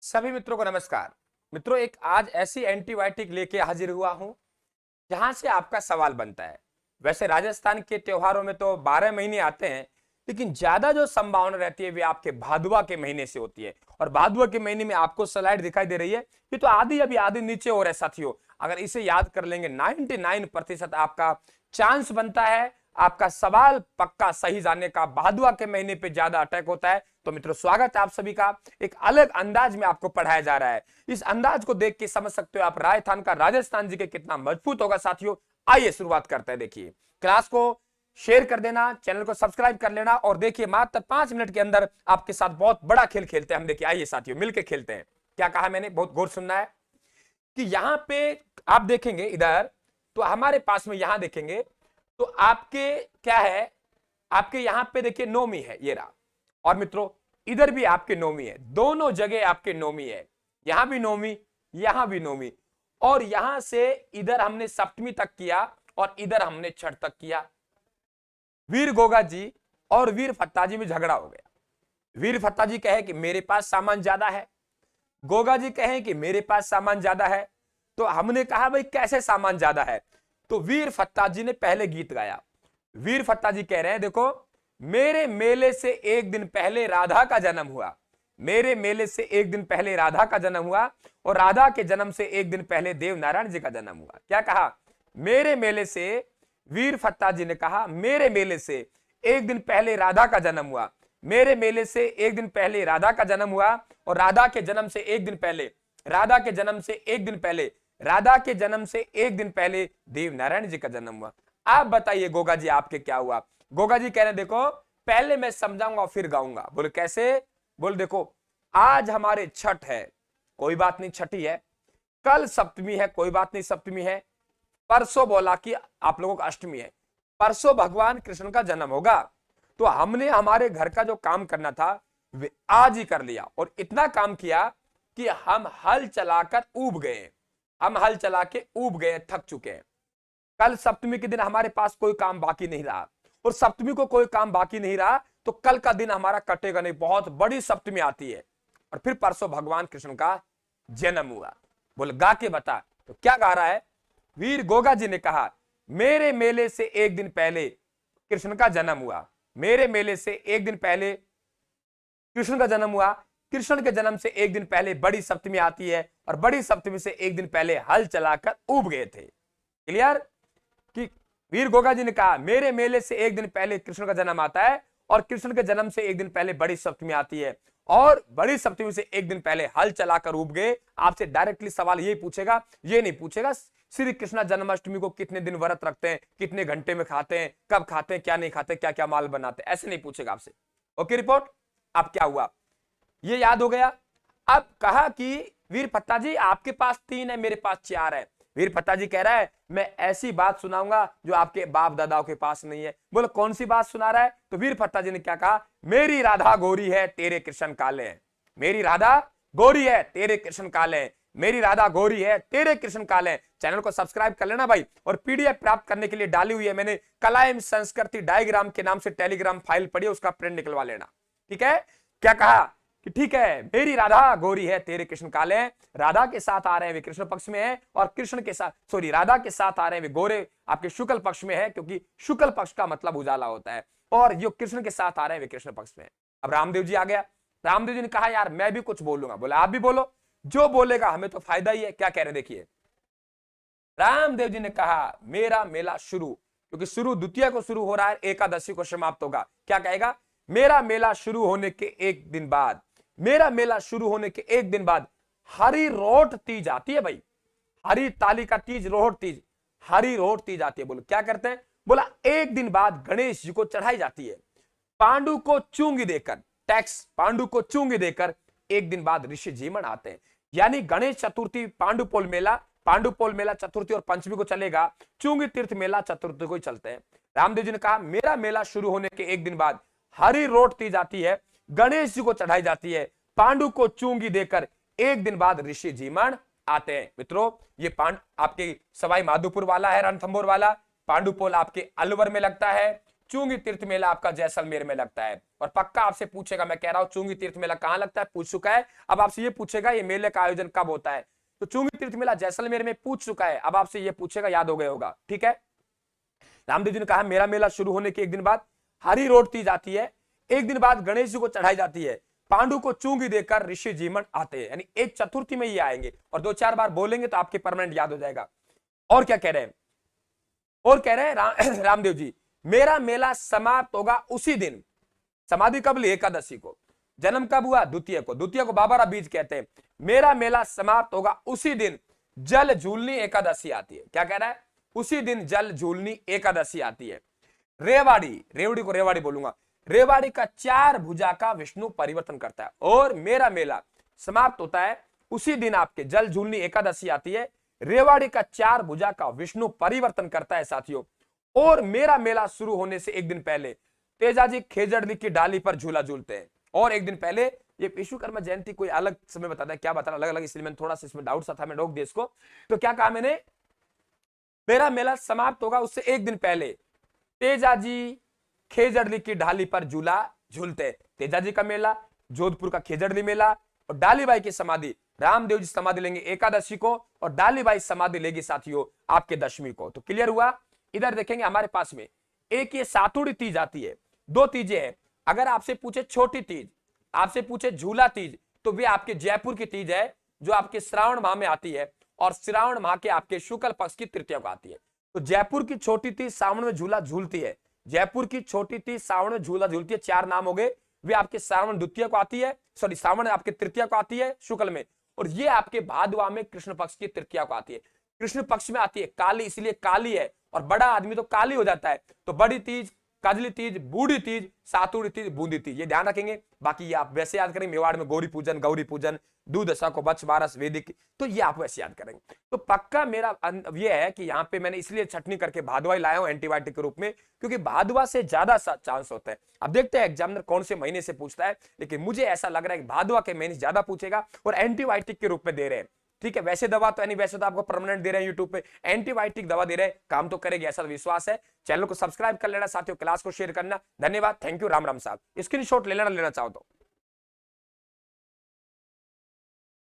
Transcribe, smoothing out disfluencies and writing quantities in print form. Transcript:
सभी मित्रों को नमस्कार। मित्रों, एक आज ऐसी एंटीबायोटिक लेके हाजिर हुआ हूं जहां से आपका सवाल बनता है। वैसे राजस्थान के त्योहारों में तो 12 महीने आते हैं, लेकिन ज्यादा जो संभावना रहती है वे आपके भादुआ के महीने से होती है। और भादुआ के महीने में आपको स्लाइड दिखाई दे रही है, ये तो आधी अभी आधी नीचे हो रहा है साथियों। अगर इसे याद कर लेंगे 99% आपका चांस बनता है आपका सवाल पक्का सही जाने का। भादुआ के महीने पे ज्यादा अटैक होता है। तो मित्रों, स्वागत है आप सभी का। एक अलग अंदाज में आपको पढ़ाया जा रहा है। इस अंदाज को देख के समझ सकते हो आप राजस्थान का राजस्थान जी के कितना मजबूत होगा साथियों। आइए शुरुआत करते हैं। देखिए, क्लास को शेयर कर देना, चैनल को सब्सक्राइब कर लेना और देखिए मात्र 5 मिनट के अंदर आपके साथ बहुत बड़ा खेल खेलते हैं हम। देखिए, आइए साथियों मिलकर खेलते हैं। क्या कहा मैंने, बहुत गौर सुनना है कि यहां पे आप देखेंगे इधर, तो हमारे पास में यहां देखेंगे तो आपके क्या है, आपके यहां पे देखिए नौमी है ये रहा। और मित्रों, इधर भी आपके नौमी है, दोनों जगह आपके नौमी है। यहां भी नौमी, यहां भी नौमी, और यहां से इधर हमने सप्तमी तक किया और इधर हमने छठ तक किया। वीर गोगा जी और वीर फत्ता जी में झगड़ा हो गया। वीर फत्ता जी कहे कि मेरे पास सामान ज्यादा है, गोगा जी कहे कि मेरे पास सामान ज्यादा है। तो हमने कहा भाई कैसे सामान ज्यादा है, तो वीर फत्ता जी ने पहले गीत गाया। वीर फत्ता जी कह रहे हैं, देखो मेरे मेले से एक दिन पहले राधा का जन्म हुआ, मेरे मेले से एक दिन पहले राधा का जन्म हुआ, और राधा के जन्म से एक दिन पहले देव नारायण जी का जन्म हुआ। क्या कहा, मेरे मेले से, वीर फत्ता जी ने कहा मेरे मेले से एक दिन पहले राधा का जन्म हुआ, मेरे मेले से एक दिन पहले राधा का जन्म हुआ, और राधा के जन्म से एक दिन पहले, राधा के जन्म से एक दिन पहले, राधा के जन्म से एक दिन पहले देव नारायण जी का जन्म हुआ। आप बताइए गोगा जी आपके क्या हुआ। गोगा जी कह रहे देखो पहले मैं समझाऊंगा फिर गाऊंगा। बोले कैसे, बोल देखो आज हमारे छठ है, कोई बात नहीं छठी है, कल सप्तमी है, कोई बात नहीं सप्तमी है, परसों बोला कि आप लोगों का अष्टमी है, परसों भगवान कृष्ण का जन्म होगा। तो हमने हमारे घर का जो काम करना था वे आज ही कर लिया, और इतना काम किया कि हम हल चलाकर ऊब गए, हम हल चला के ऊब गए, थक चुके हैं। कल सप्तमी के दिन हमारे पास कोई काम बाकी नहीं रहा, और सप्तमी को कोई काम बाकी नहीं रहा तो कल का दिन हमारा कटेगा नहीं, बहुत बड़ी सप्तमी आती है। और फिर परसों भगवान कृष्ण का जन्म हुआ। बोल गा के बता, तो क्या गा रहा है, वीर गोगा जी ने कहा मेरे मेले से एक दिन पहले कृष्ण का जन्म हुआ, मेरे मेले से एक दिन पहले कृष्ण का जन्म हुआ, कृष्ण के जन्म से एक दिन पहले बड़ी सप्तमी आती है, और बड़ी सप्तमी से एक दिन पहले हल चलाकर ऊब गए थे। क्लियर कि वीर गोगा जी ने कहा मेरे मेले से एक दिन पहले कृष्ण का जन्म आता है, और कृष्ण के जन्म से एक दिन पहले बड़ी सप्तमी आती है, और बड़ी सप्तमी से एक दिन पहले हल चलाकर ऊब गए। आपसे डायरेक्टली सवाल यही पूछेगा, ये नहीं पूछेगा श्री कृष्ण जन्माष्टमी को कितने दिन व्रत रखते हैं, कितने घंटे में खाते हैं, कब खाते हैं, क्या नहीं खाते, क्या क्या माल बनाते हैं, ऐसे नहीं पूछेगा आपसे। Okay report. अब क्या हुआ ये याद हो गया। अब कहा कि वीर फत्ता जी आपके पास 3 है, मेरे पास 4 है। वीर फत्ता जी कह रहा है मैं ऐसी बात सुनाऊंगा जो आपके बाप दादाओं के पास नहीं है। बोले कौन सी बात सुना रहा है, तो वीर फत्ता जी ने क्या कहा, मेरी राधा गोरी है तेरे कृष्ण काले हैं, मेरी राधा गोरी है तेरे कृष्ण काले हैं, मेरी राधा गोरी है तेरे कृष्ण काले हैं। चैनल को सब्सक्राइब कर लेना भाई, और पीडीएफ प्राप्त करने के लिए डाली हुई है मैंने कला एवं संस्कृति डायग्राम के नाम से टेलीग्राम फाइल पड़ी है, उसका प्रिंट निकलवा लेना। ठीक है, क्या कहा कि ठीक है मेरी राधा गोरी है तेरे कृष्ण काले हैं, राधा के साथ आ रहे हैं वे कृष्ण पक्ष में है, और कृष्ण के साथ सॉरी राधा के साथ आ रहे हैं वे गोरे आपके शुक्ल पक्ष में है, क्योंकि शुक्ल पक्ष का मतलब उजाला होता है, और जो कृष्ण के साथ आ रहे हैं वे कृष्ण पक्ष में है। अब रामदेव जी आ गया। रामदेव जी ने कहा यार मैं भी कुछ बोलूंगा। बोले आप भी बोलो, जो बोलेगा हमें तो फायदा ही है। क्या कह रहे देखिए, रामदेव जी ने कहा मेरा मेला शुरू, क्योंकि शुरू द्वितीय को शुरू हो रहा है, एकादशी को समाप्त होगा। क्या कहेगा, मेरा मेला शुरू होने के एक दिन बाद, मेरा मेला शुरू होने के एक दिन बाद हरी रोट तीज आती है भाई, हरी ताली का तीज, रोहट तीज, हरी रोट तीज आती है। बोलो क्या करते हैं, बोला एक दिन बाद गणेश जी को चढ़ाई जाती है, पांडु को चूंगी देकर, टैक्स पांडु को चूंगी देकर एक दिन बाद ऋषि जीमन आते हैं। यानी गणेश चतुर्थी पांडुपोल मेला, पांडुपोल मेला चतुर्थी और पंचमी को चलेगा, चूंगी तीर्थ मेला चतुर्थी को ही चलते हैं। रामदेव जी ने कहा मेरा मेला शुरू होने के एक दिन बाद हरी रोट तीज आती है, गणेश जी को चढ़ाई जाती है, पांडु को चूंगी देकर एक दिन बाद ऋषि जीमन आते हैं। मित्रों ये आपके सवाई माधोपुर वाला है, रणथंभौर वाला, पांडुपोल आपके अलवर में लगता है, चुंगी तीर्थ मेला आपका जैसलमेर में लगता है। और पक्का आपसे पूछेगा, मैं कह रहा हूं चुंगी तीर्थ मेला कहां लगता है, पूछ चुका है। अब आपसे ये पूछेगा ये मेले का आयोजन कब होता है, तो चुंगी तीर्थ मेला जैसलमेर में पूछ चुका है। अब आपसे ये पूछेगा, याद हो गया होगा, ठीक है। रामदेव जी ने कहा मेरा मेला शुरू होने के एक दिन बाद हरी रोड तीज आती है, एक दिन बाद गणेश जी को चढ़ाई जाती है, पांडु को चूंगी देकर ऋषि जीवन आते हैं, यानी एक चतुर्थी में ये आएंगे। और 2-4 बार बोलेंगे तो आपके परमानेंट याद हो जाएगा। और क्या कह रहे हैं, और कह रहे हैं रामदेव जी, मेरा मेला समाप्त होगा उसी दिन। समाधि कब ली? एकादशी को। जन्म कब हुआ? द्वितीय को। द्वितीय को बाबरा बीज कहते हैं। मेरा मेला समाप्त होगा उसी दिन जल झूलनी एकादशी आती है। क्या कह रहा है? उसी दिन जल झूलनी एकादशी आती है। रेवाड़ी, रेवड़ी को रेवाड़ी बोलूंगा, रेवाड़ी का 4 भुजा का विष्णु परिवर्तन करता है। और मेरा मेला समाप्त होता है उसी दिन आपके जल झूलनी एकादशी आती है, रेवाड़ी का 4 भुजा का विष्णु परिवर्तन करता है साथियों। और मेरा मेला शुरू होने से एक दिन पहले तेजाजी खेजड़ली की डाली पर झूला झूलते हैं। और एक दिन पहले ये विश्वकर्मा जयंती कोई अलग समय बताता है, क्या बताना अलग अलग, इसलिए मैंने थोड़ा सा इसमें डाउट सा था, मैं रोक दिया इसको। तो क्या कहा मैंने, मेरा मेला समाप्त होगा उससे एक दिन पहले तेजाजी खेजड़ली की ढाली पर झूला झूलते। तेजाजी का मेला, जोधपुर का खेजड़ली मेला, और डालीबाई की समाधि, रामदेव जी समाधि लेंगे एकादशी को, और डालीबाई समाधि लेगी साथियों आपके दशमी को। तो क्लियर हुआ। इधर देखेंगे हमारे पास में एक ये सातुड़ी तीज आती है, 2 तीजें हैं। अगर आपसे पूछे छोटी तीज, आपसे पूछे झूला तीज, तो वे आपके जयपुर की तीज है जो आपके श्रावण माह में आती है, और श्रावण माह के आपके शुक्ल पक्ष की तृतीया को आती है। तो जयपुर की छोटी तीज सावन में झूला झूलती है, जयपुर की छोटी तीज सावन में झूला झूलती है। 4 नाम हो गए, वे आपके श्रावण द्वितीय को आती है, सॉरी श्रावण आपके तृतीया को आती है शुक्ल में, और ये आपके भादवा में कृष्ण पक्ष की तृतीया को आती है। कृष्ण पक्ष में आती है काली, इसलिए काली है, और बड़ा आदमी तो काली हो जाता है। तो बड़ी तीज, काजली तीज, बूढ़ी तीज, सातुड़ी तीज, बूंदी तीज, ये ध्यान रखेंगे। बाकी ये आप वैसे याद करेंगे, मेवाड़ में गौरी पूजन, गौरी पूजन, दूधसा को बच बारस वैदिक, तो ये आप वैसे याद करेंगे। तो पक्का मेरा ये है कि यहाँ पे मैंने इसलिए छटनी करके भादवा ही लाया हूं एंटीबायोटिक के रूप में, क्योंकि भादवा से ज्यादा चांस होता है। अब देखते हैं एग्जामिनर कौन से महीने से पूछता है, लेकिन मुझे ऐसा लग रहा है कि भादवा के महीने ज्यादा पूछेगा, और एंटीबायोटिक के रूप में दे रहे हैं। ठीक है, वैसे दवा तो नहीं, वैसे तो आपको परमानेंट दे रहे हैं यूट्यूब पे, एंटीबायोटिक दवा दे रहे हैं, काम तो करेगी ऐसा विश्वास है। चैनल को सब्सक्राइब कर लेना साथियों, क्लास को शेयर करना। धन्यवाद, थैंक यू, राम राम साहब। स्क्रीनशॉट ले लेना चाहो तो।